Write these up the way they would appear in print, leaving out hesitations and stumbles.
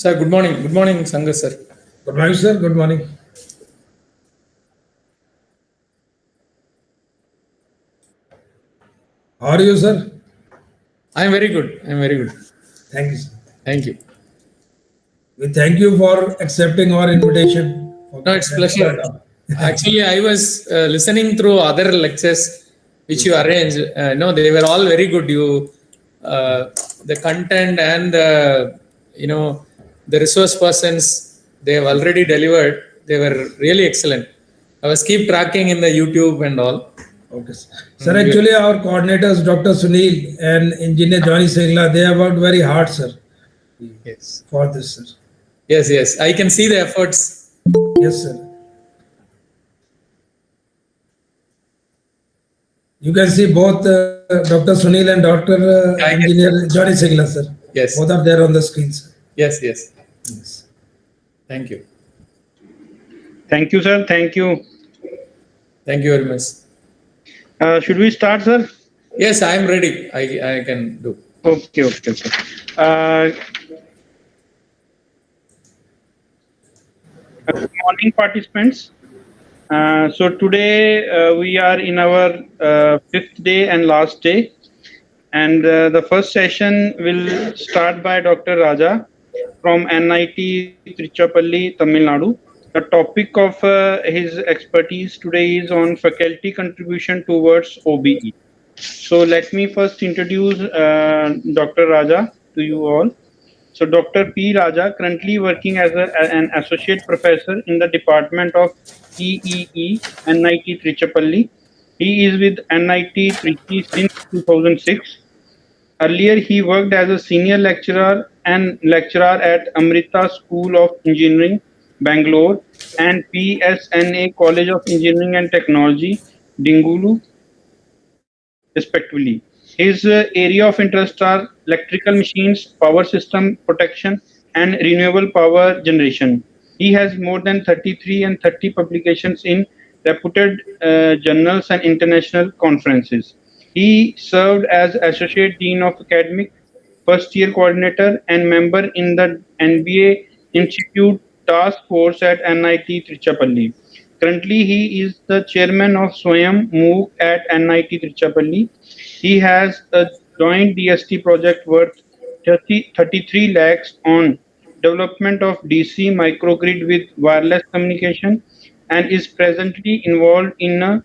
Sir, good morning. Good morning, Sangha sir. Good morning, sir. Good morning. How are you, sir? I am very good. I am very good. Thank you, sir. Thank you. We thank you for accepting our invitation. No, it's pleasure. Actually, I was listening through other lectures which you arranged. No, they were all very good. The content and the resource persons they have already delivered. They were really excellent. I was keep tracking in the YouTube and all. Okay, sir. Sir, actually, our coordinators, Dr. Sunil and Engineer Johnny Singla, they have worked very hard, sir, Yes. for this, sir. Yes. I can see the efforts. Yes, sir. You can see both Dr. Sunil and Dr. I can- Engineer Johnny Singla, sir. Yes. Both are there on the screen, sir. Yes. Yes. Thank you. Thank you, sir. Thank you. Thank you very much. Should we start, sir? Yes, I am ready. I can do. Okay. Good morning, participants. So today we are in our fifth day and last day, and the first session will start by Dr. Raja from NIT Trichapalli, Tamil Nadu. The topic of his expertise today is on faculty contribution towards OBE. So let me first introduce Dr. Raja to you all. So Dr. P. Raja, currently working as an associate professor in the Department of EEE, NIT Trichapalli. He is with NIT Trichy since 2006. Earlier, he worked as a senior lecturer at Amrita School of Engineering, Bangalore, and PSNA College of Engineering and Technology, Dingulu, respectively. His area of interest are electrical machines, power system protection, and renewable power generation. He has more than 33 and 30 publications in reputed journals and international conferences. He served as Associate Dean of Academic, first year coordinator, and member in the NBA Institute Task Force at NIT Trichapalli. Currently, he is the chairman of Swayam MOOC at NIT Trichapalli. He has a joint DST project worth 33 lakhs on development of DC microgrid with wireless communication and is presently involved in a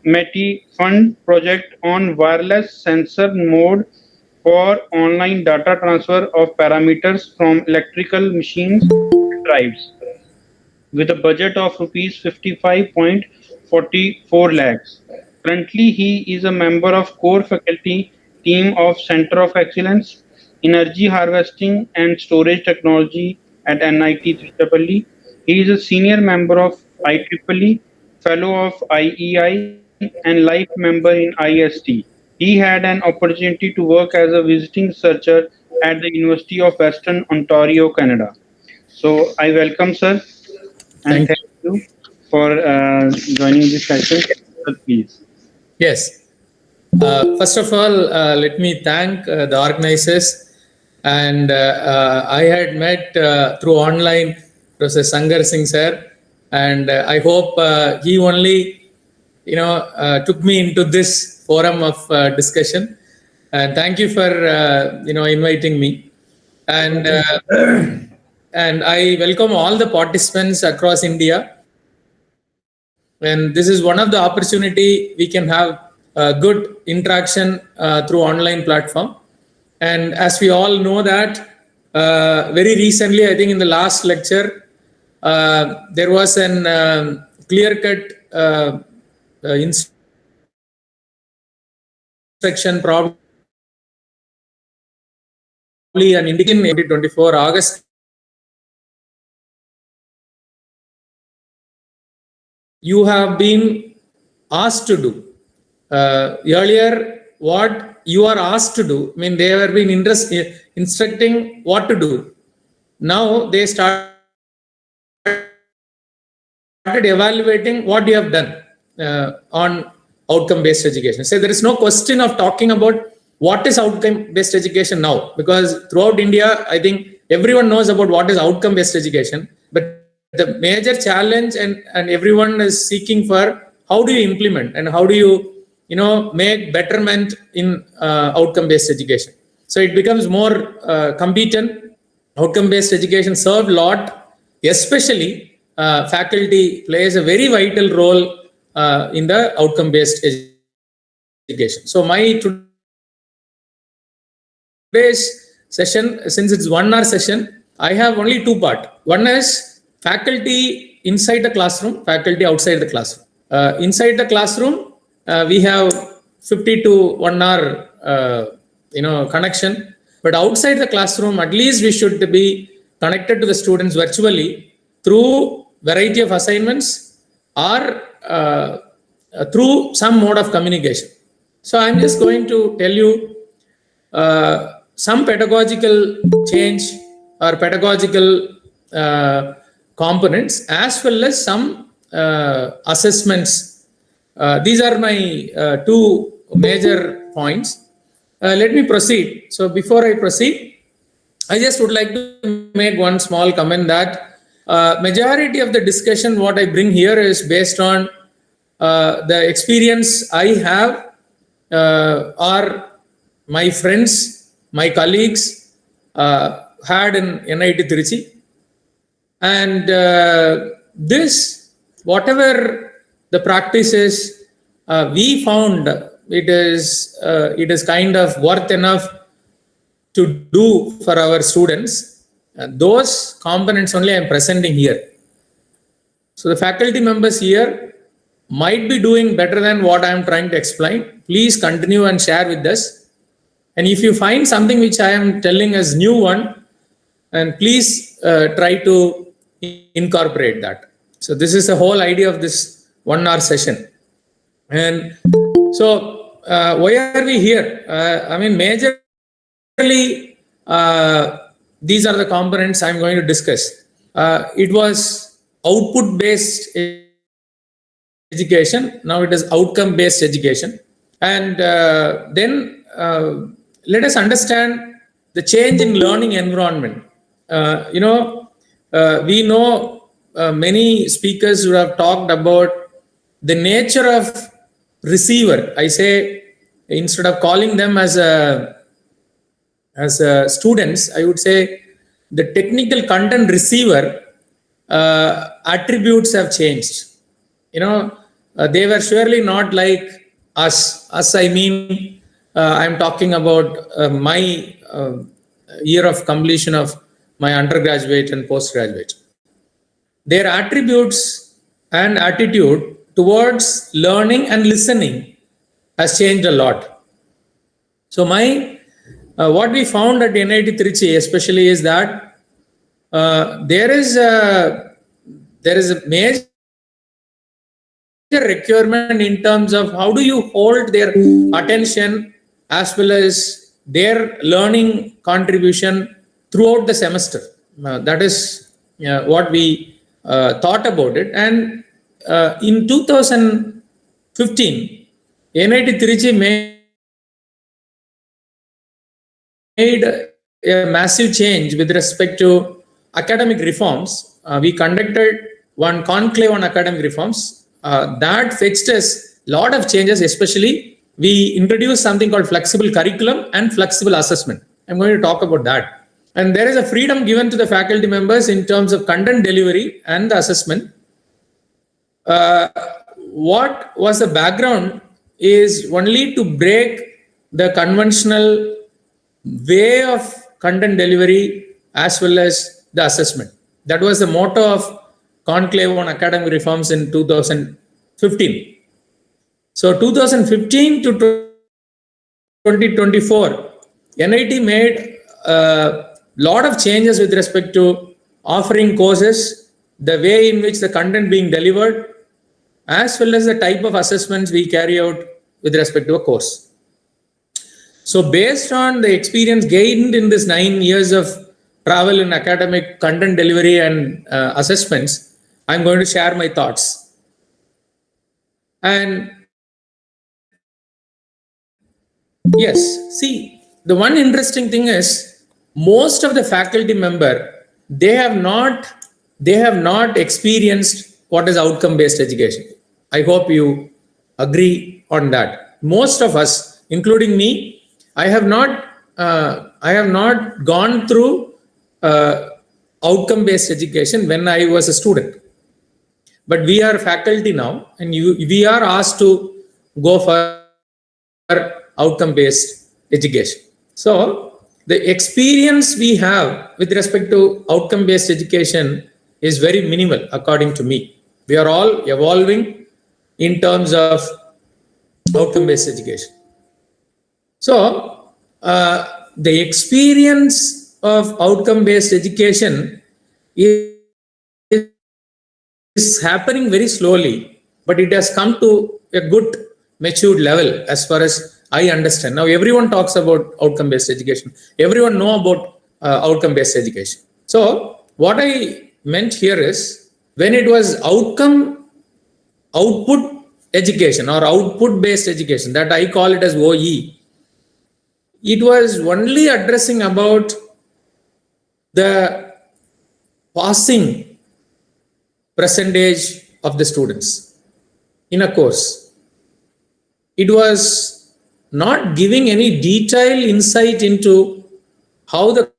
METI fund project on wireless sensor mode for online data transfer of parameters from electrical machines to drives with a budget of rupees 55.44 lakhs. Currently, he is a member of core faculty team of Center of Excellence, Energy Harvesting and Storage Technology at NIT Tricapalli. He is a senior member of IEEE, fellow of IEI, and life member in IST. He had an opportunity to work as a visiting researcher at the University of Western Ontario, Canada. So I welcome sir and Thank thank you for joining this session. Sir, please. Yes. First of all, let me thank the organizers. And I had met through online Professor Sangar Singh sir, and I hope he only, took me into this forum of discussion. And thank you for inviting me. And and I welcome all the participants across India. And this is one of the opportunity we can have good interaction through online platform. And as we all know that very recently, I think in the last lecture, there was an clear-cut instruction probably an indication in 2024 August. You have been asked to do. Earlier, what you are asked to do, I mean, they have been instructing what to do. Now they started evaluating what you have done on outcome-based education. So there is no question of talking about what is outcome-based education now, because throughout India, I think everyone knows about what is outcome-based education, but the major challenge and everyone is seeking for how do you implement and how do you make betterment in outcome-based education. So it becomes more competent. Outcome-based education served a lot, especially faculty plays a very vital role in the outcome-based education. So my today's session, since it's 1 hour session, I have only two parts. One is faculty inside the classroom, faculty outside the classroom. Inside the classroom, we have 50 to 1 hour, connection. But outside the classroom, at least we should be connected to the students virtually through variety of assignments or through some mode of communication. So I'm just going to tell you some pedagogical change or pedagogical components as well as some assessments. These are my two major points. Let me proceed. So before I proceed, I just would like to make one small comment that majority of the discussion what I bring here is based on the experience I have or my friends, my colleagues had in NIT Trichy. And this, whatever the practices we found, it is kind of worth enough to do for our students. Those components only I am presenting here. So the faculty members here might be doing better than what I am trying to explain. Please continue and share with us. And if you find something which I am telling as new one, and please try to incorporate that. So this is the whole idea of this 1 hour session. And so why are we here? I mean, majorly, these are the components I'm going to discuss. It was output-based education. Now it is outcome-based education. And then let us understand the change in learning environment. We know many speakers who have talked about the nature of receiver. I say, instead of calling them as students, I would say the technical content receiver attributes have changed. They were surely not like us. Us, I mean, I'm talking about my year of completion of my undergraduate and postgraduate. Their attributes and attitude towards learning and listening has changed a lot. So what we found at NIT Trichy especially is that there is a major requirement in terms of how do you hold their attention as well as their learning contribution throughout the semester. That is what we thought about it. And in 2015, NIT Trichy made a massive change with respect to academic reforms. We conducted one conclave on academic reforms that fetched us a lot of changes. Especially, we introduced something called flexible curriculum and flexible assessment. I'm going to talk about that. And there is a freedom given to the faculty members in terms of content delivery and the assessment. What was the background is only to break the conventional way of content delivery as well as the assessment. That was the motto of Conclave on Academic Reforms in 2015. So 2015 to 2024, NIT made a lot of changes with respect to offering courses, the way in which the content being delivered, as well as the type of assessments we carry out with respect to a course. So based on the experience gained in this 9 years of travel in academic content delivery and assessments, I'm going to share my thoughts. And yes, see, the one interesting thing is most of the faculty member, they have not experienced what is outcome-based education. I hope you agree on that. Most of us, including me, I have not gone through outcome-based education when I was a student. but we are faculty now, and we are asked to go for outcome-based education. So the experience we have with respect to outcome-based education is very minimal, according to me. We are all evolving in terms of outcome-based education. So the experience of outcome-based education is happening very slowly, but it has come to a good matured level as far as I understand. Now everyone talks about outcome-based education. Everyone know about outcome-based education. So what I meant here is, when it was output education or output-based education, that I call it as OE, it was only addressing about the passing percentage of the students in a course. It was not giving any detailed insight into how the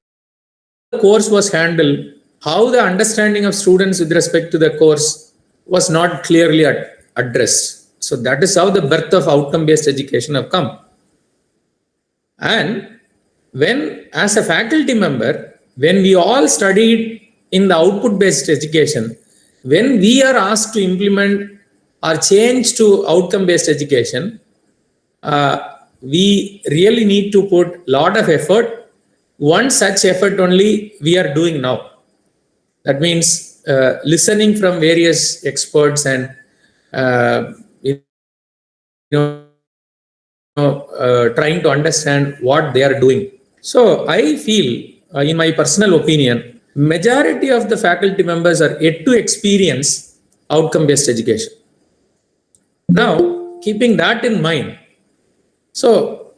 course was handled, how the understanding of students with respect to the course was not clearly addressed. So that is how the birth of outcome-based education have come. And when, as a faculty member, when we all studied in the output-based education, when we are asked to implement or change to outcome-based education, we really need to put a lot of effort. One such effort only we are doing now. That means listening from various experts and trying to understand what they are doing. So I feel, in my personal opinion, majority of the faculty members are yet to experience outcome-based education. Now, keeping that in mind, so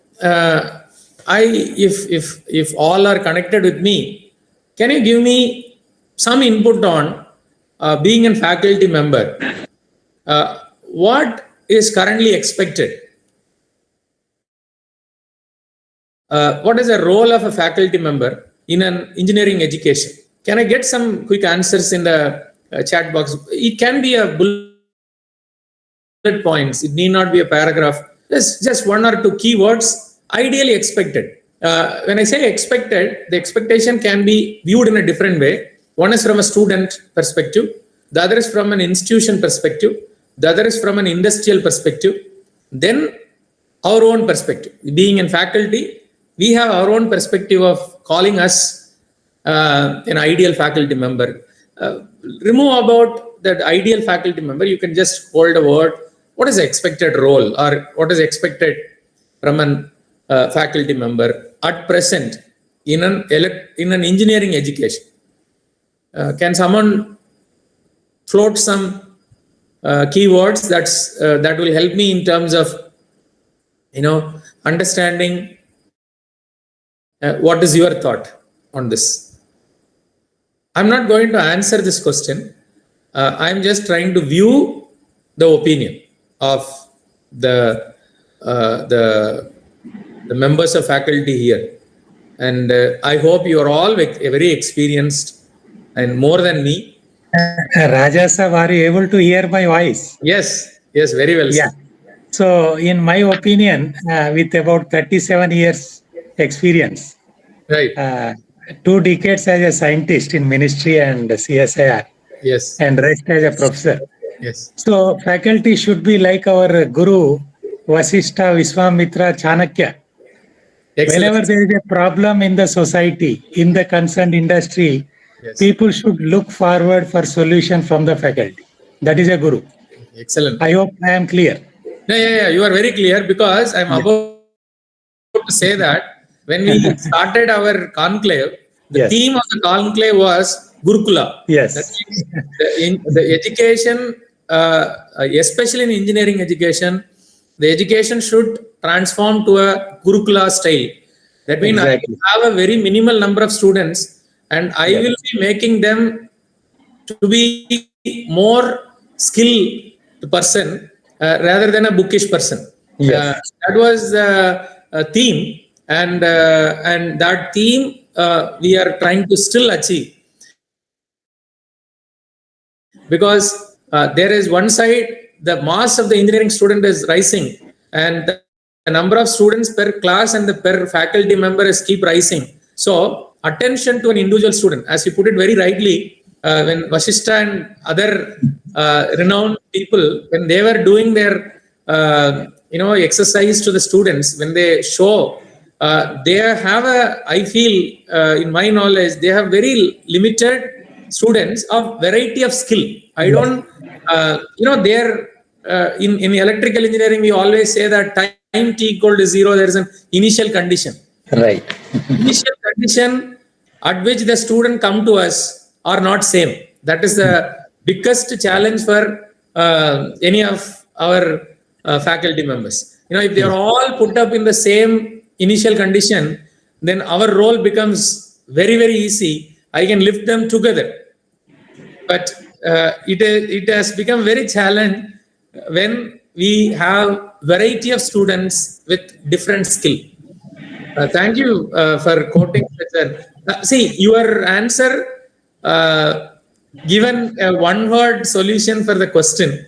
if all are connected with me, can you give me some input on being a faculty member? What is currently expected? What is the role of a faculty member in an engineering education? Can I get some quick answers in the chat box? It can be a bullet points. It need not be a paragraph. Just one or two keywords, ideally expected. When I say expected, the expectation can be viewed in a different way. One is from a student perspective. The other is from an institution perspective. The other is from an industrial perspective. Then our own perspective. Being in faculty, we have our own perspective of calling us an ideal faculty member. Remove about that ideal faculty member, you can just hold a word. What is the expected role or what is expected from an faculty member at present in an engineering education? Can someone float some keywords that will help me in terms of understanding what is your thought on this? I'm not going to answer this question. I'm just trying to view the opinion of the members of faculty here, and I hope you are all very experienced and more than me. Raja sir, are you able to hear my voice? Yes, very well. Yeah. Sir. So, in my opinion, with about 37 years experience, Right. 2 decades as a scientist in ministry and CSIR, Yes. and rest as a professor. Yes. So, faculty should be like our Guru, Vasishtha, Vishwamitra, Chanakya. Excellent. Whenever there is a problem in the society, in the concerned industry, Yes. people should look forward for solution from the faculty. That is a Guru. Excellent. I hope I am clear. Yeah. You are very clear, because I'm about to say that when we started our conclave, the Yes. theme of the conclave was Gurukula. Yes. That means the education, especially in engineering education, the education should transform to a Gurukula style. That means Exactly. I have a very minimal number of students, and I will be making them to be more skilled person rather than a bookish person. Yes. That was a theme, and that theme we are trying to still achieve, because there is one side, the mass of the engineering student is rising, and the number of students per class and the per faculty member is keep rising. So attention to an individual student, as you put it very rightly, when Vasishtha and other renowned people, when they were doing their exercise to the students, when they show, they have I feel, in my knowledge, they have very limited students of variety of skill. I don't, they're in electrical engineering, we always say that time t equal to 0, there is an initial condition. Right. Initial condition at which the student come to us are not same. That is the biggest challenge for any of our faculty members. If they are all put up in the same initial condition, then our role becomes very, very easy. I can lift them together. But it has become very challenging when we have variety of students with different skill. Thank you for quoting that. See, your answer given a one-word solution for the question,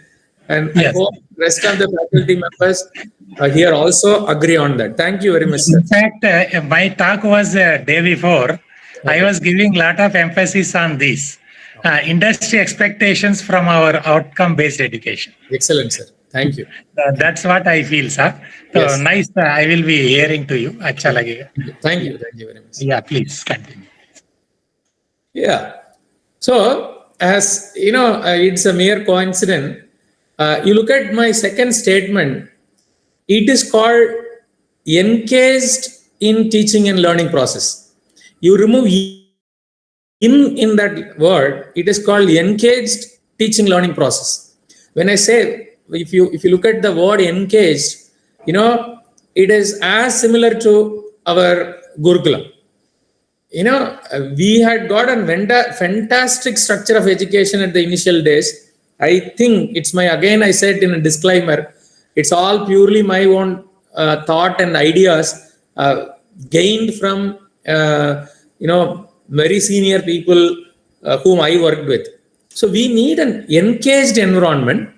and Yes. I hope rest of the faculty members here also agree on that. Thank you very much, sir. In fact, my talk was day before. I was giving lot of emphasis on this industry expectations from our outcome-based education. Excellent, sir. Thank you. That's what I feel, sir. So Yes. nice. I will be hearing to you. Acha lagega. Thank you. Thank you very much. Yeah, please continue. Yeah. So, as you know, it's a mere coincidence. You look at my second statement, it is called engaged in teaching and learning process. You remove in that word, it is called engaged teaching learning process. When I say, if you look at the word engaged, it is as similar to our Gurukula. We had got a fantastic structure of education at the initial days. I think I said in a disclaimer, it's all purely my own thought and ideas gained from, very senior people whom I worked with. So we need an engaged environment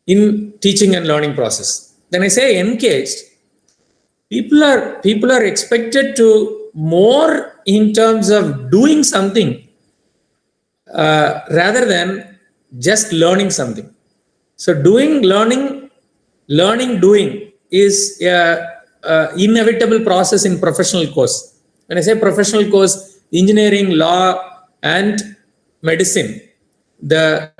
in teaching and learning process. When I say engaged, people are expected to more in terms of doing something rather than just learning something. So learning, doing is a inevitable process in professional course. When I say professional course, engineering, law, and medicine, the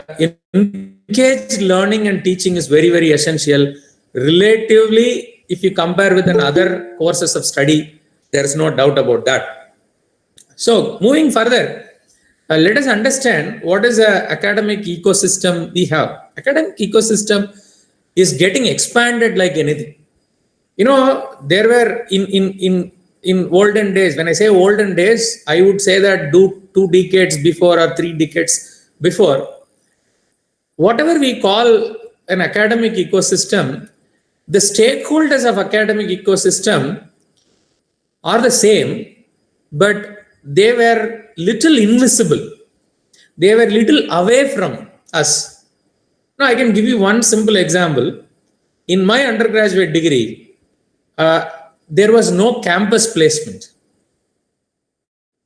engaged learning and teaching is very, very essential. Relatively, if you compare with other courses of study, there is no doubt about that. So, moving further, let us understand what is an academic ecosystem we have. Academic ecosystem is getting expanded like anything. There were in olden days, when I say olden days, I would say that 2 decades before or 3 decades before, whatever we call an academic ecosystem, the stakeholders of academic ecosystem are the same, but they were little invisible. They were little away from us. Now, I can give you one simple example. In my undergraduate degree, there was no campus placement.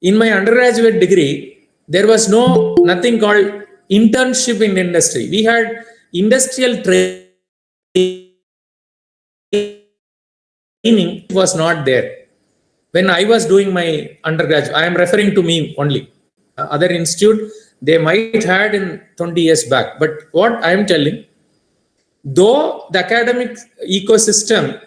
In my undergraduate degree, there was nothing called internship in industry. We had industrial training was not there. When I was doing my undergraduate, I am referring to me only. Other institute, they might had in 20 years back. But what I am telling, though the academic ecosystem,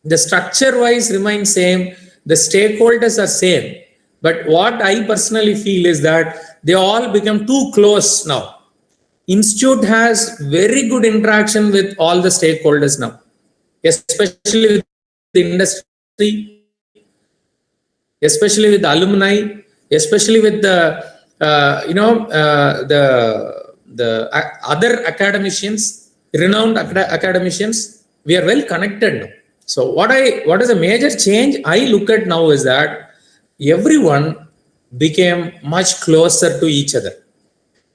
the structure wise remains same, the stakeholders are same. But what I personally feel is that they all become too close now. Institute has very good interaction with all the stakeholders now, especially with the industry, especially with the alumni, especially with the other academicians, renowned academicians. We are well connected now. So what is a major change I look at now is that everyone became much closer to each other.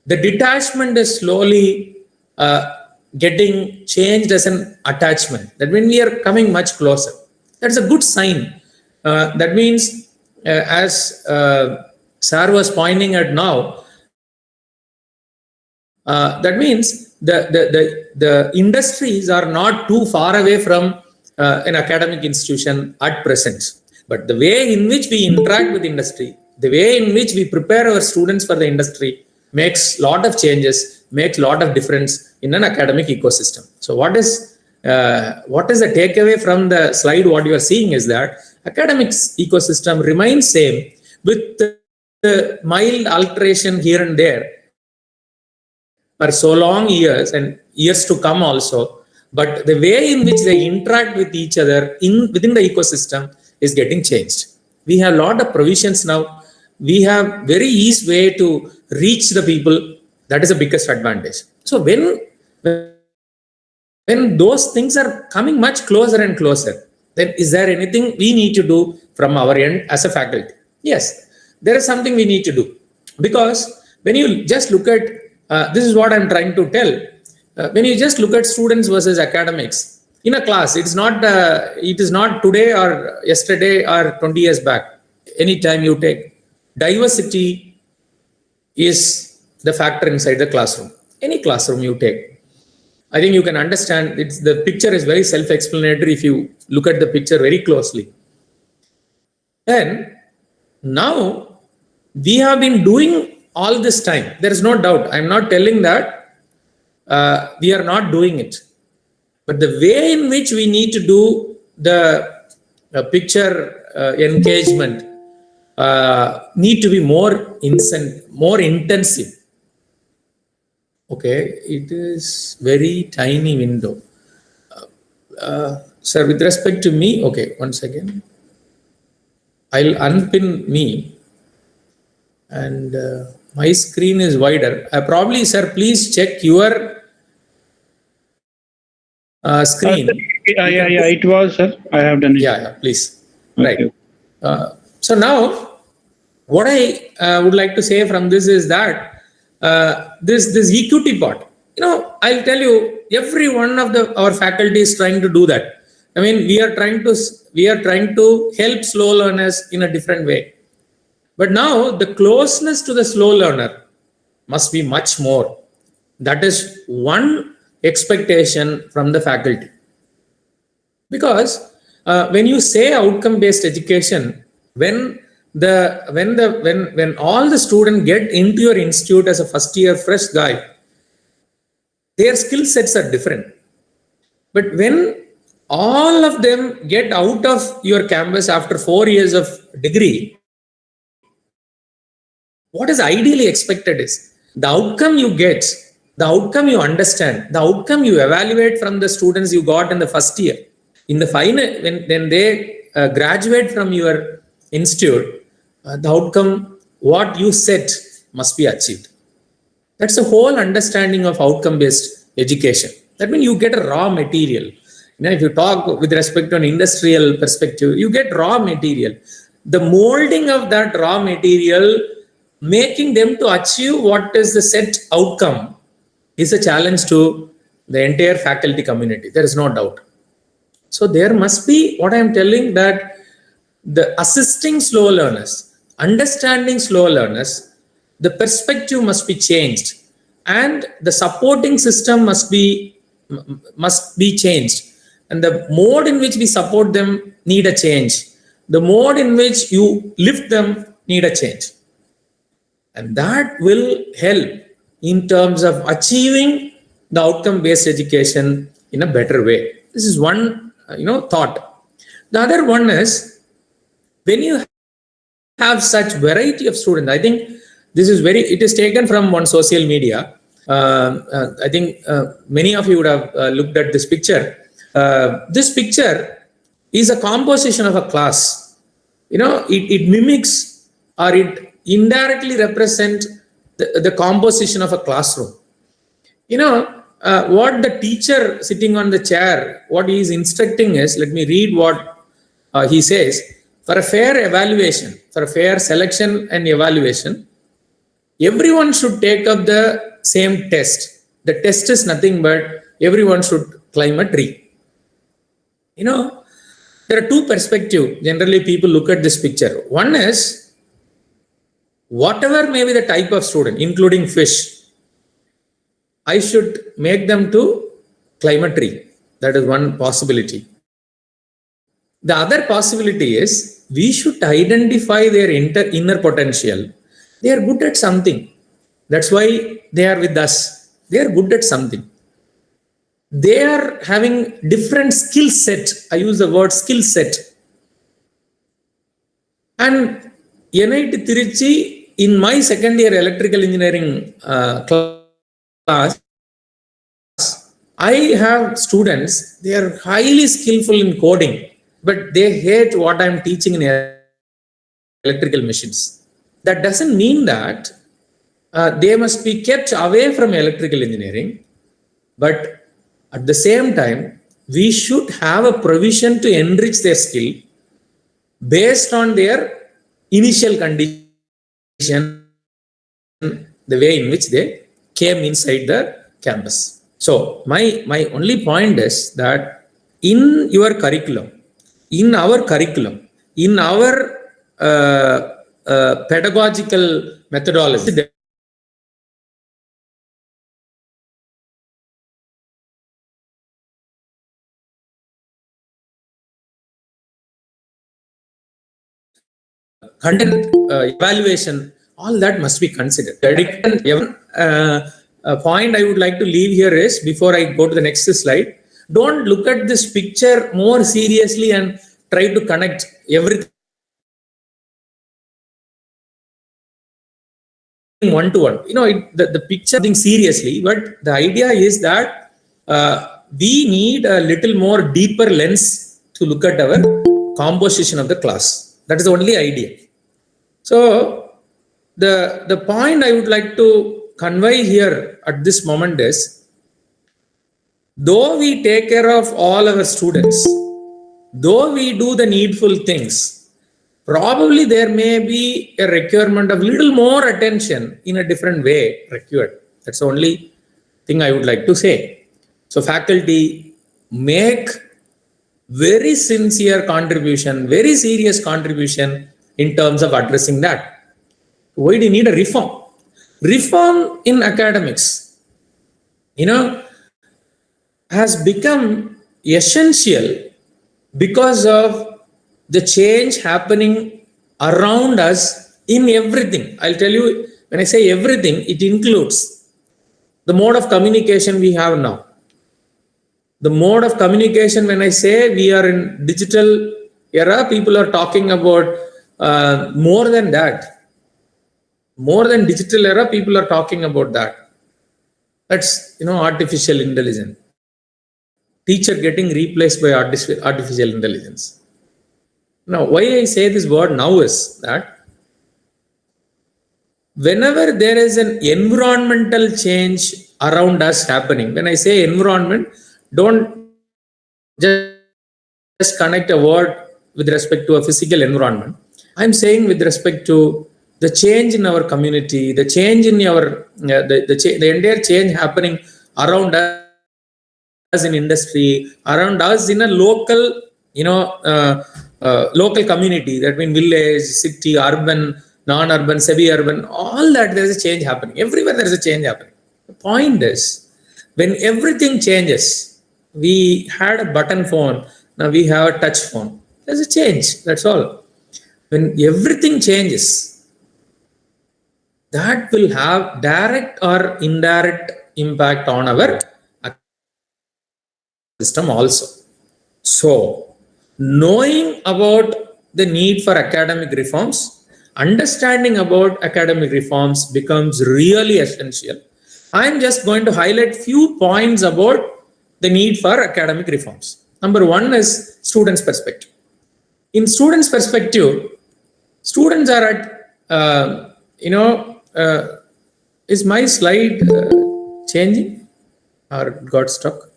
the detachment is slowly getting changed as an attachment. That when we are coming much closer, that's a good sign. That means, as Sir was pointing at now, that means the industries are not too far away from an academic institution at present. But the way in which we interact with industry, the way in which we prepare our students for the industry makes lot of changes, makes lot of difference in an academic ecosystem. So what is the takeaway from the slide? What you are seeing is that academics ecosystem remains same with the mild alteration here and there for so long years and years to come also. But the way in which they interact with each other within the ecosystem is getting changed. We have a lot of provisions now. We have very easy way to reach the people. That is the biggest advantage. So when those things are coming much closer and closer, then is there anything we need to do from our end as a faculty? Yes, there is something we need to do. Because when you just look at, this is what I'm trying to tell. When you just look at students versus academics in a class, it is not today or yesterday or 20 years back. Anytime you take, diversity is the factor inside the classroom. Any classroom you take, I think you can understand the picture is very self-explanatory if you look at the picture very closely. And now we have been doing all this time. There is no doubt. I'm not telling that we are not doing it. But the way in which we need to do the picture engagement need to be more intensive. Okay, it is very tiny window. Sir, with respect to me, okay, once again, I'll unpin me and my screen is wider. Probably, sir, please check your screen. Yeah, it was, sir. I have done it. Yeah, please. Okay. Right. So now, what I would like to say from this is that this equity part, I'll tell you, every one of our faculty is trying to do that. I mean, we are trying to help slow learners in a different way. But now the closeness to the slow learner must be much more. That is one expectation from the faculty. Because when you say outcome-based education, when all the students get into your institute as a first year fresh guy, their skill sets are different. But when all of them get out of your campus after 4 years of degree, what is ideally expected is the outcome you get, the outcome you understand, the outcome you evaluate from the students you got in the first year. In the final, when they graduate from your institute, the outcome, what you set must be achieved. That's the whole understanding of outcome-based education. That means you get a raw material. If you talk with respect to an industrial perspective, you get raw material. The molding of that raw material, making them to achieve what is the set outcome, is a challenge to the entire faculty community. There is no doubt. So there must be, what I am telling, that the assisting slow learners, understanding slow learners, the perspective must be changed, and the supporting system must be changed, and the mode in which we support them need a change. The mode in which you lift them need a change, and that will help in terms of achieving the outcome-based education in a better way. This is one thought. The other one is, when you have such variety of students, I think this is it is taken from one social media. I think many of you would have looked at this picture. This picture is a composition of a class. It mimics, or it indirectly represents the composition of a classroom. What the teacher sitting on the chair, what he is instructing is, let me read what he says. For a fair evaluation, for a fair selection and evaluation, everyone should take up the same test. The test is nothing but everyone should climb a tree. You know, there are two perspectives. Generally, people look at this picture. One is, whatever may be the type of student, including fish, I should make them to climb a tree. That is one possibility. The other possibility is, we should identify their inner potential. They are good at something. That's why they are with us. They are good at something. They are having different skill set. I use the word skill set. And NIT Tiruchi, in my second year electrical engineering class, I have students, they are highly skillful in coding, but they hate what I'm teaching in electrical machines. That doesn't mean that they must be kept away from electrical engineering, but at the same time, we should have a provision to enrich their skill based on their initial condition, the way in which they came inside the campus. So my only point is that in your curriculum, in our curriculum, in our pedagogical methodology, content evaluation, all that must be considered. A point I would like to leave here is, before I go to the next slide, don't look at this picture more seriously and try to connect everything one to one. You know, the picture thing seriously, but the idea is that we need a little more deeper lens to look at our composition of the class. That is the only idea. So the point I would like to convey here at this moment is, though we take care of all our students, though we do the needful things, probably there may be a requirement of little more attention in a different way required. That's the only thing I would like to say. So faculty, make very sincere contribution, very serious contribution in terms of addressing that. Why do you need a reform? Reform in academics, you know, has become essential because of the change happening around us in everything. I'll tell you, when I say everything, it includes the mode of communication we have now. The mode of communication, when I say we are in digital era, people are talking about more than that. More than digital era, people are talking about that. That's, you know, artificial intelligence. Teacher getting replaced by artificial intelligence. Now, why I say this word now is that whenever there is an environmental change around us happening, when I say environment, don't just connect a word with respect to a physical environment. I'm saying with respect to the change in our community, the change in our, the entire change happening around us in industry, around us in a local, you know, local community, that means village, city, urban, non-urban, semi-urban, all that, there is a change happening. Everywhere there is a change happening. The point is, when everything changes, we had a button phone, now we have a touch phone. There's a change, that's all. When everything changes, that will have direct or indirect impact on our system also. So, knowing about the need for academic reforms, understanding about academic reforms becomes really essential. I'm just going to highlight few points about the need for academic reforms. Number one is students' perspective. In students' perspective, students are at, is my slide changing or got stuck?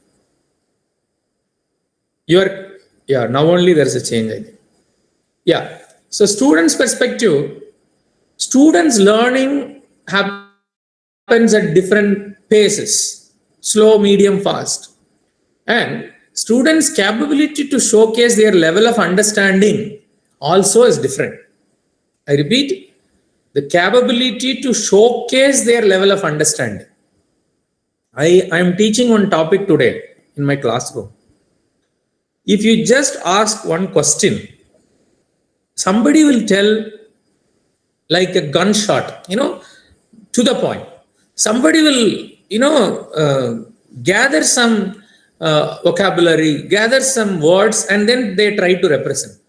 Now only there is a change, I think. Yeah. So students' perspective, students learning happens at different paces, slow, medium, fast. And students' capability to showcase their level of understanding also is different. I repeat, the capability to showcase their level of understanding. I am teaching one topic today in my classroom. If you just ask one question, somebody will tell like a gunshot, to the point. Somebody will, gather some vocabulary, gather some words, and then they try to represent.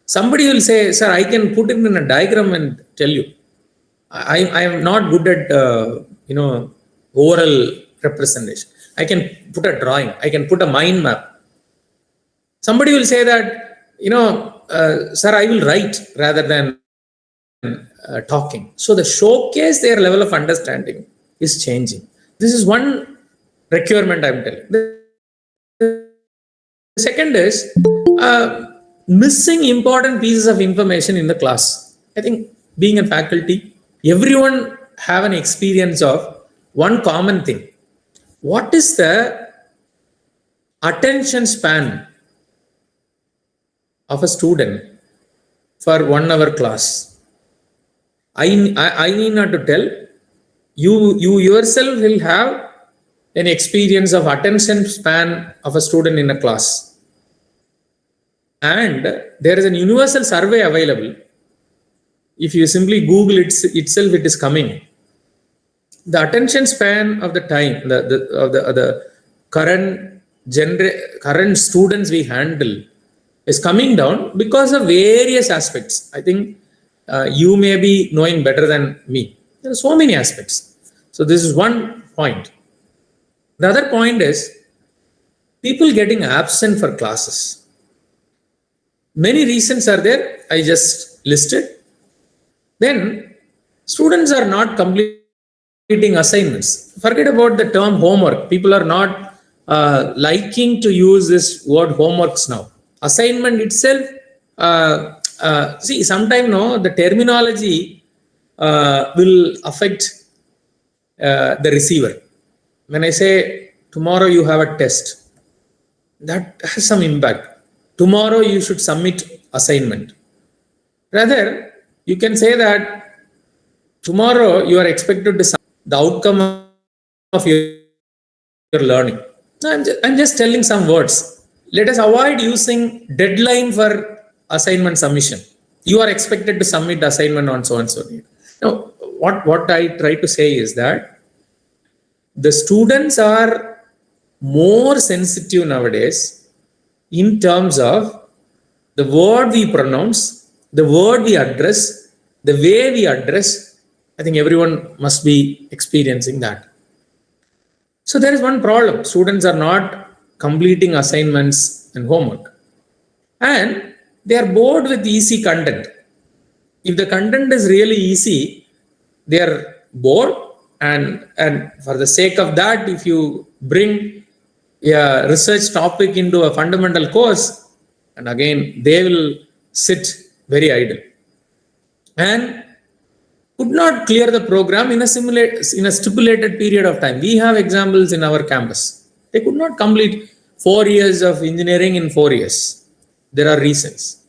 Somebody will say, sir, I can put it in a diagram and tell you. I am not good at, oral representation. I can put a drawing. I can put a mind map. Somebody will say that, sir, I will write rather than talking. So the showcase their level of understanding is changing. This is one requirement I'm telling. The second is missing important pieces of information in the class. I think being a faculty, everyone have an experience of one common thing. What is the attention span of a student for 1 hour class? I need not to tell you yourself will have an experience of attention span of a student in a class. And there is a universal survey available. If you simply Google it itself, it is coming. The attention span of the time, the current students we handle is coming down because of various aspects. I think you may be knowing better than me. There are so many aspects. So this is one point. The other point is people getting absent for classes. Many reasons are there. I just listed. Then students are not completing assignments. Forget about the term homework. People are not liking to use this word homeworks now. Assignment itself, see, sometimes the terminology will affect the receiver. When I say tomorrow you have a test, that has some impact. Tomorrow you should submit assignment. Rather, you can say that tomorrow you are expected to submit the outcome of your learning. I'm just telling some words. Let us avoid using deadline for assignment submission. You are expected to submit the assignment on so and so date. Now, what I try to say is that the students are more sensitive nowadays in terms of the word we pronounce, the word we address, the way we address. I think everyone must be experiencing that. So there is one problem. Students are not completing assignments and homework. And they are bored with easy content. If the content is really easy, they are bored. And for the sake of that, if you bring a research topic into a fundamental course, and again, they will sit very idle and could not clear the program in a stipulated period of time. We have examples in our campus. They could not complete 4 years of engineering in 4 years. There are reasons.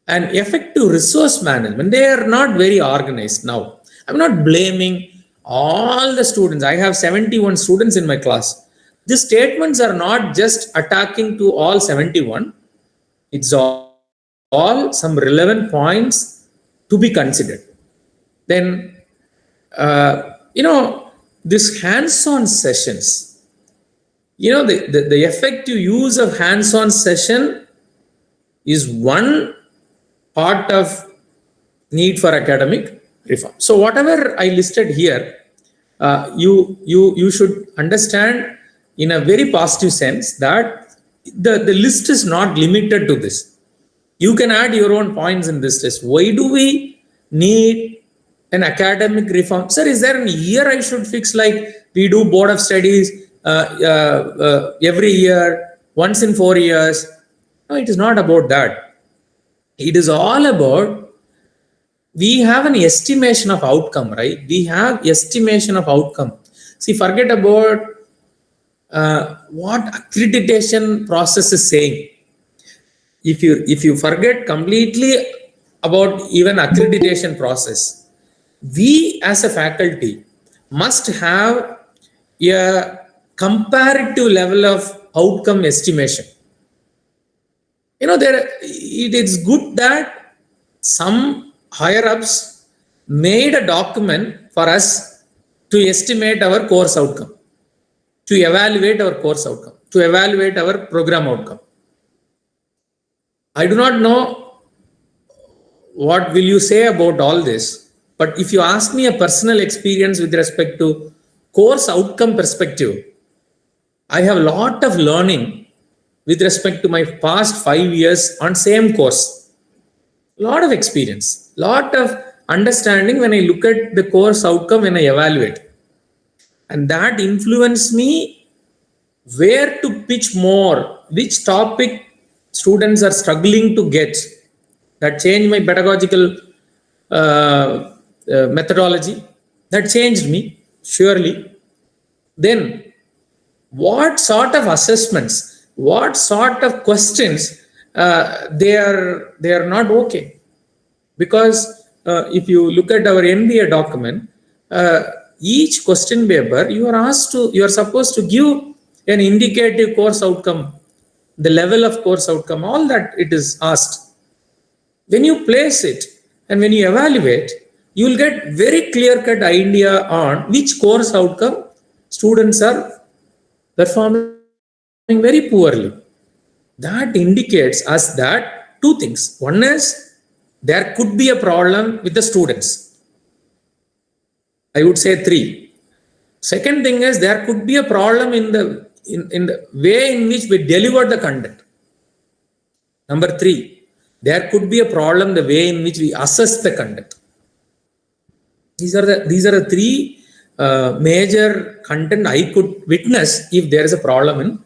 And effective resource management, they are not very organized now. I'm not blaming all the students. I have 71 students in my class. These statements are not just attacking to all 71. It's all some relevant points to be considered. Then, this hands-on sessions, the effective use of hands-on session is one part of need for academic reform. So whatever I listed here, you should understand in a very positive sense that the list is not limited to this. You can add your own points in this list. Why do we need an academic reform? Sir, is there an year I should fix, like we do board of studies every year, once in 4 years? No, it is not about that. It is all about we have an estimation of outcome, right? We have estimation of outcome. See, forget about what accreditation process is saying. If you forget completely about even accreditation process, we as a faculty must have a comparative level of outcome estimation. It is good that some higher ups made a document for us to estimate our course outcome, to evaluate our course outcome, to evaluate our program outcome. I do not know what will you say about all this, but if you ask me a personal experience with respect to course outcome perspective, I have a lot of learning with respect to my past 5 years on same course. Lot of experience, lot of understanding when I look at the course outcome, when I evaluate. And that influenced me where to pitch more, which topic students are struggling to get. That changed my pedagogical methodology. That changed me, surely. Then, what sort of assessments, what sort of questions, they are not okay. Because if you look at our NBA document, each question paper, you are supposed to give an indicative course outcome, the level of course outcome, all that it is asked. When you place it and when you evaluate, you will get very clear-cut idea on which course outcome students are performing very poorly. That indicates us that two things. One is there could be a problem with the students. I would say 3. Second thing is there could be a problem in the way in which we deliver the content. Number 3, there could be a problem the way in which we assess the content. These are the 3 major content I could witness if there is a problem in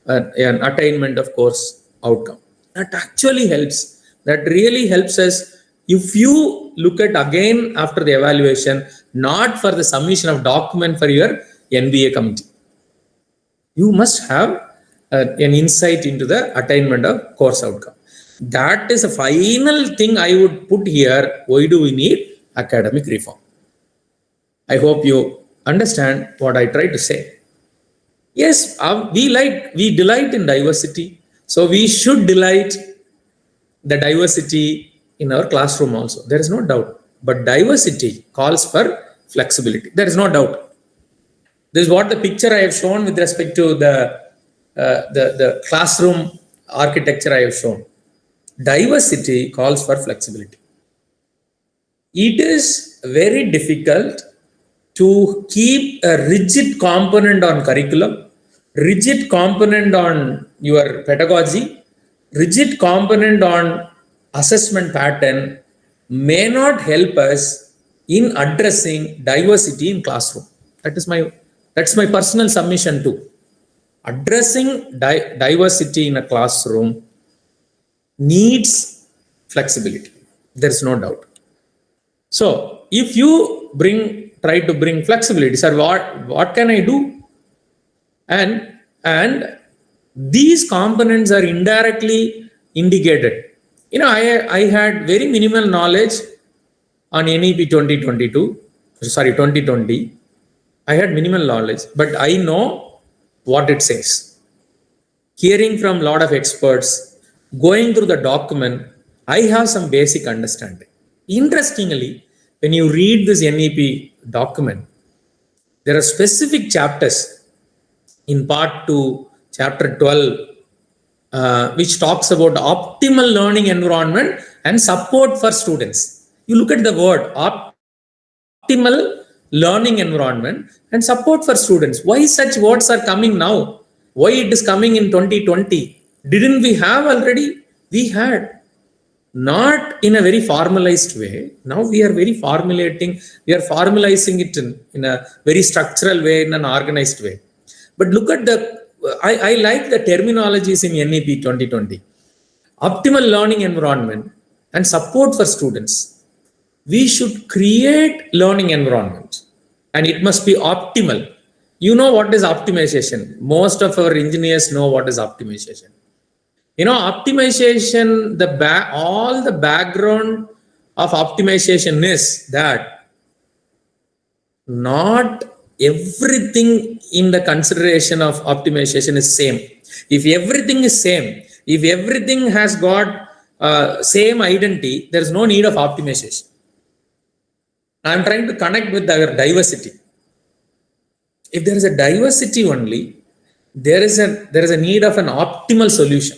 an attainment of course outcome. That actually helps. That really helps us. If you look at again after the evaluation, not for the submission of document for your NBA committee, you must have an insight into the attainment of course outcome. That is a final thing I would put here. Why do we need academic reform? I hope you understand what I try to say. Yes, we delight in diversity. So we should delight the diversity in our classroom also. There is no doubt. But diversity calls for flexibility. There is no doubt. This is what the picture I have shown with respect to the classroom architecture I have shown. Diversity calls for flexibility. It is very difficult to keep a rigid component on curriculum, rigid component on your pedagogy, rigid component on assessment pattern may not help us in addressing diversity in classroom. That's my personal submission too. Addressing diversity in a classroom needs flexibility. There's no doubt. So if you try to bring flexibility, sir, what can I do? And these components are indirectly indicated. I had very minimal knowledge on NEP 2020. I had minimal knowledge, but I know what it says. Hearing from a lot of experts, going through the document, I have some basic understanding. Interestingly, when you read this NEP document, there are specific chapters in part 2, chapter 12, which talks about optimal learning environment and support for students. You look at the word optimal learning environment and support for students. Why such words are coming now? Why it is coming in 2020? Didn't we have already? We had. Not in a very formalized way. Now we are formalizing it in a very structural way, in an organized way. But look at I like the terminologies in NEP 2020. Optimal learning environment and support for students. we should create learning environment, and it must be optimal. You know what is optimization? Most of our engineers know what is optimization. You know, optimization, all the background of optimization is that not everything in the consideration of optimization is same. If everything is same, if everything has got same identity, there is no need of optimization. I'm trying to connect with our diversity. If there is a diversity only, there is a need of an optimal solution.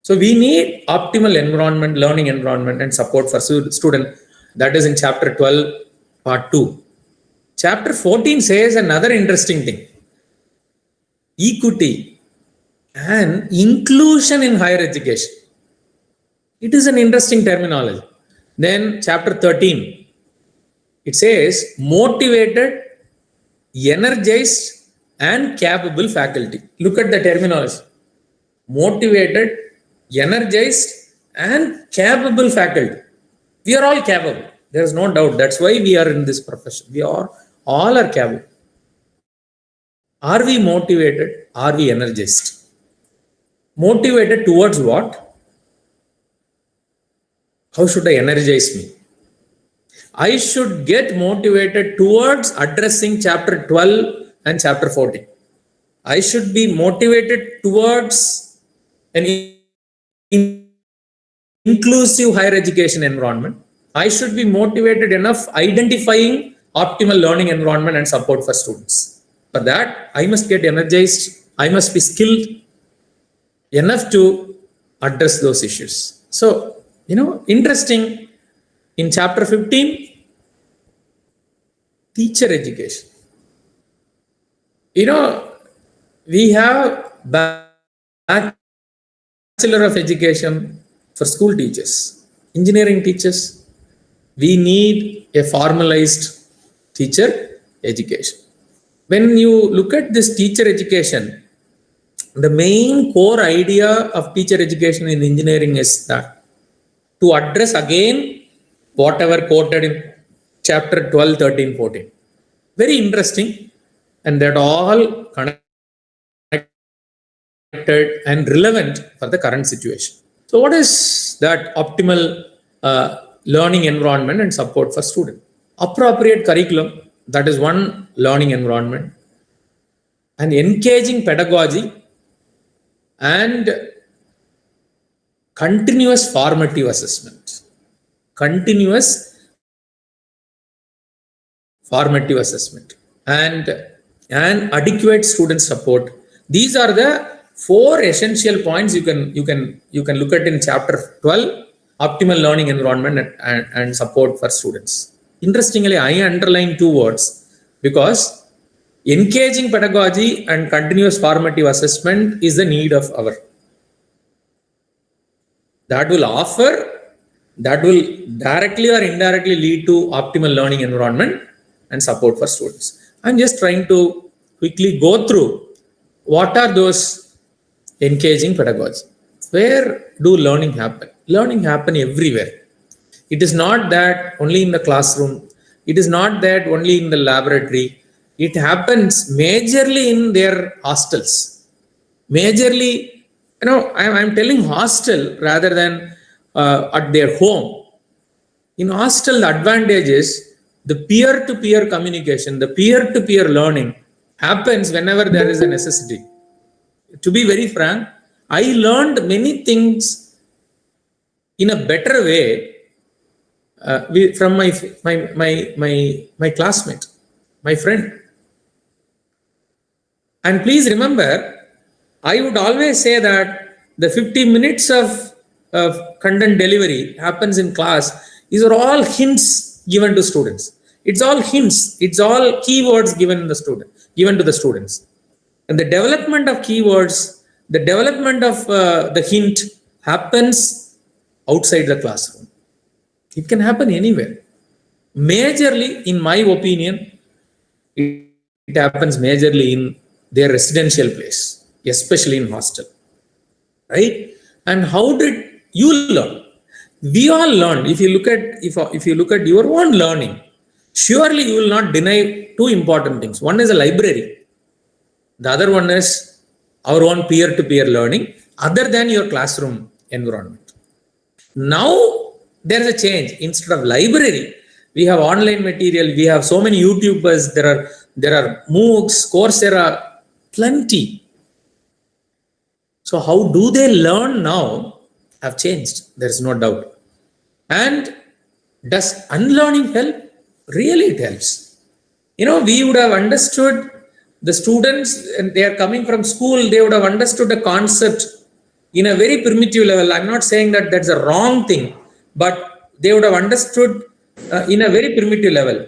So we need optimal environment, learning environment, and support for student. That is in chapter 12, part 2. Chapter 14 says another interesting thing: equity and inclusion in higher education. It is an interesting terminology. Then chapter 13, it says motivated, energized, and capable faculty. Look at the terminology: motivated, energized, and capable faculty. We are all capable. There is no doubt. That's why we are in this profession. We are all are capable. Are we motivated? Are we energized? Motivated towards what? How should I energize me? I should get motivated towards addressing chapter 12 and chapter 14. I should be motivated towards an inclusive higher education environment. I should be motivated enough identifying optimal learning environment and support for students. For that, I must get energized. I must be skilled enough to address those issues. So, interesting, in chapter 15, teacher education. We have Bachelor of Education for school teachers, engineering teachers. We need a formalized teacher education. When you look at this teacher education, the main core idea of teacher education in engineering is that to address again whatever quoted in chapter 12, 13, 14. Very interesting, and that all connected and relevant for the current situation. So what is that optimal learning environment and support for students? Appropriate curriculum, that is one learning environment, and engaging pedagogy and continuous formative assessment. Continuous formative assessment and adequate student support. These are the 4 essential points you can look at in chapter 12, optimal learning environment and support for students. Interestingly, I underline 2 words because engaging pedagogy and continuous formative assessment is the need of our. That will directly or indirectly lead to optimal learning environment and support for students. I'm just trying to quickly go through what are those engaging pedagogy. Where do learning happen? Learning happen everywhere. It is not that only in the classroom. It is not that only in the laboratory. It happens majorly in their hostels. Majorly, I'm telling hostel rather than at their home. In hostel, the advantage is the peer-to-peer communication, the peer-to-peer learning happens whenever there is a necessity. To be very frank, I learned many things in a better way from my classmate, my friend. And please remember, I would always say that the 50 minutes of content delivery happens in class. These are all hints given to students. It's all hints. It's all keywords given to the students. And the development of keywords, the development of the hint happens outside the classroom. It can happen anywhere. Majorly, in my opinion, it happens majorly in their residential place, especially in hostel, right? And how did you learn? We all learn. If you look at your own learning, surely you will not deny two important things. One is a library. The other one is our own peer-to-peer learning, other than your classroom environment. Now there is a change. Instead of library, we have online material. We have so many YouTubers. There are MOOCs, Coursera, plenty. So how do they learn now have changed. There is no doubt. And does unlearning help? Really, it helps. We would have understood the students, and they are coming from school, they would have understood the concept in a very primitive level. I'm not saying that that's a wrong thing, but they would have understood in a very primitive level.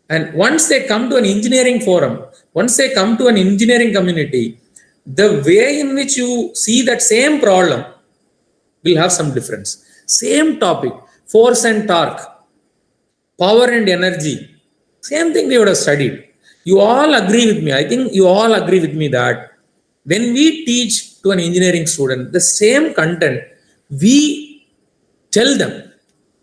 And once they come to an engineering forum, once they come to an engineering community, the way in which you see that same problem will have some difference. Same topic, force and torque, power and energy, same thing they would have studied. You all agree with me. I think you all agree with me that when we teach to an engineering student the same content, we tell them,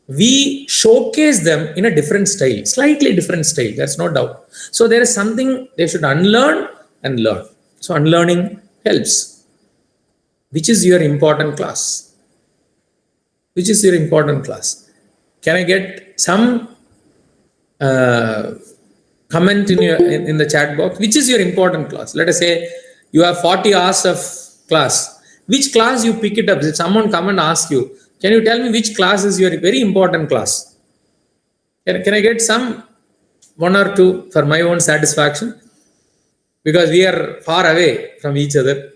we showcase them in a different style, slightly different style. That's no doubt. So there is something they should unlearn and learn. So unlearning helps. Which is your important class? Which is your important class? Can I get some comment in the chat box? Which is your important class? Let us say you have 40 hours of class. Which class you pick it up? If someone come and ask you, can you tell me which class is your very important class? Can I get some one or two for my own satisfaction? Because we are far away from each other.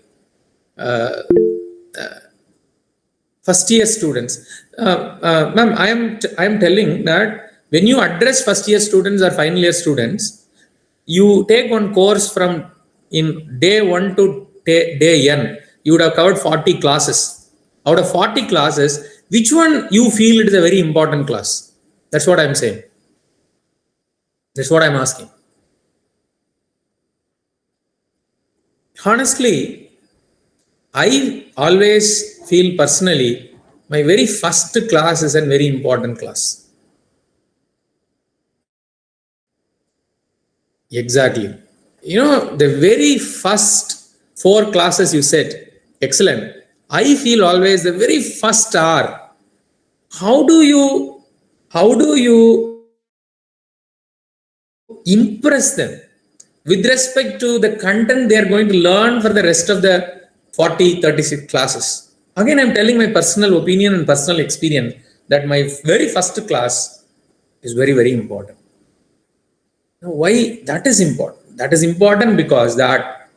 First year students. Ma'am, I am telling that when you address first year students or final year students, you take one course from in day 1 to day n, you would have covered 40 classes. Out of 40 classes, which one you feel it is a very important class? That's what I'm saying. That's what I'm asking. Honestly, I always feel personally, my very first class is a very important class. Exactly. The very first 4 classes you said, excellent. I feel always the very first hour. How do you impress them with respect to the content they are going to learn for the rest of the 40, 36 classes? Again, I'm telling my personal opinion and personal experience that my very first class is very, very important. Now, why that is important? That is important because that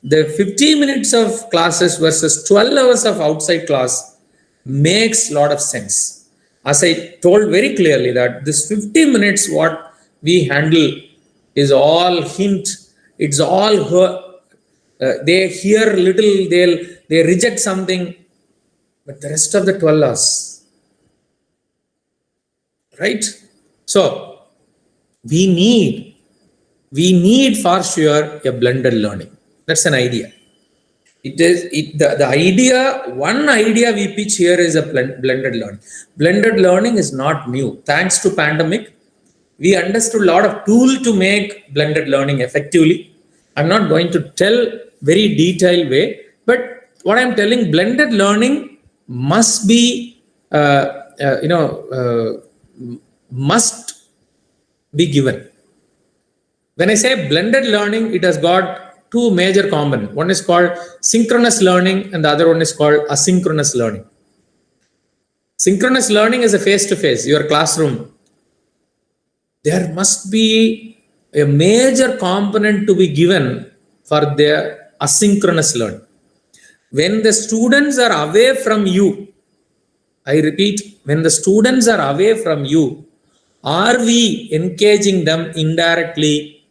the 50 minutes of classes versus 12 hours of outside class makes a lot of sense. As I told very clearly that this 50 minutes what we handle is all hint. It's all they hear little, they reject something, but the rest of the 12 hours, right? So we need for sure a blended learning. That's an idea. The idea, one idea we pitch here is a blended learning. Blended learning is not new. Thanks to pandemic, we understood a lot of tools to make blended learning effectively. I'm not going to tell very detailed way, but what I'm telling, blended learning must be, must be given. When I say blended learning, it has got 2 major components. One is called synchronous learning and the other one is called asynchronous learning. Synchronous learning is a face-to-face, your classroom. There must be a major component to be given for their asynchronous learning. When the students are away from you, I repeat, when the students are away from you, are we engaging them indirectly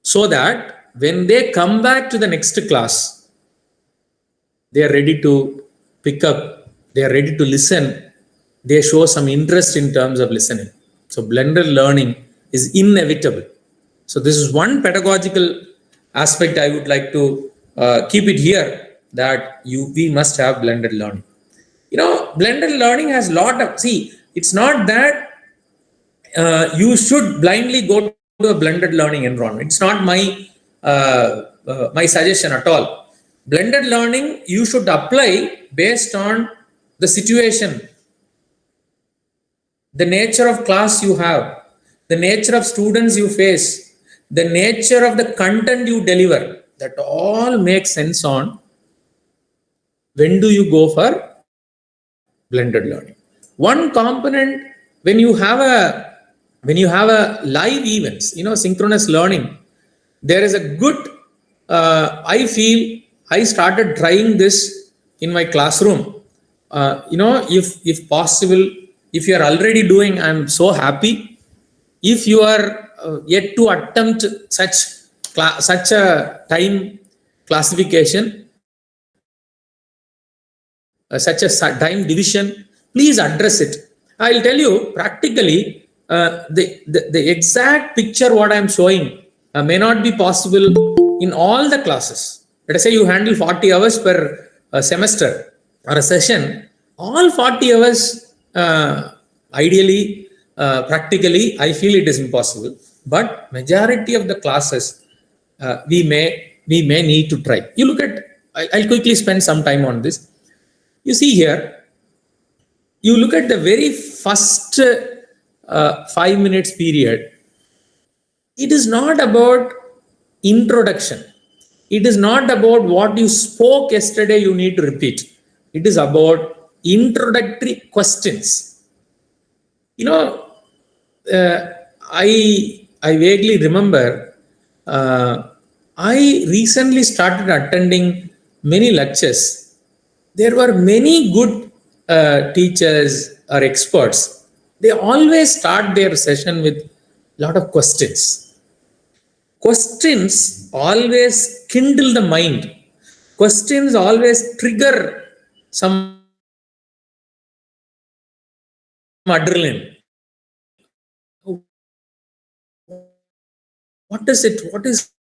so that when they come back to the next class, they are ready to pick up, they are ready to listen, they show some interest in terms of listening. So blended learning is inevitable. So this is one pedagogical aspect I would like to keep it here, that we must have blended learning. Blended learning has lot of, see, it's not that you should blindly go to a blended learning environment. It's not my suggestion at all. Blended learning you should apply based on the situation, the nature of class you have, the nature of students you face, the nature of the content you deliver. That all makes sense on when do you go for blended learning. One component, when you have a live events, synchronous learning, there is a good, I feel I started trying this in my classroom. If possible, if you are already doing, I'm so happy. If you are yet to attempt such a time classification, such a time division, please address it. I'll tell you practically, the exact picture what I'm showing may not be possible in all the classes. Let us say you handle 40 hours per semester or a session. All 40 hours, ideally, practically, I feel it is impossible. But majority of the classes, we may need to try. You look at, I'll quickly spend some time on this. You see here, you look at the very first 5 minutes period. It is not about introduction. It is not about what you spoke yesterday you need to repeat. It is about introductory questions. I vaguely remember I recently started attending many lectures. There were many good teachers or experts. They always start their session with a lot of questions. Questions always kindle the mind. Questions always trigger some adrenaline. What is it? What is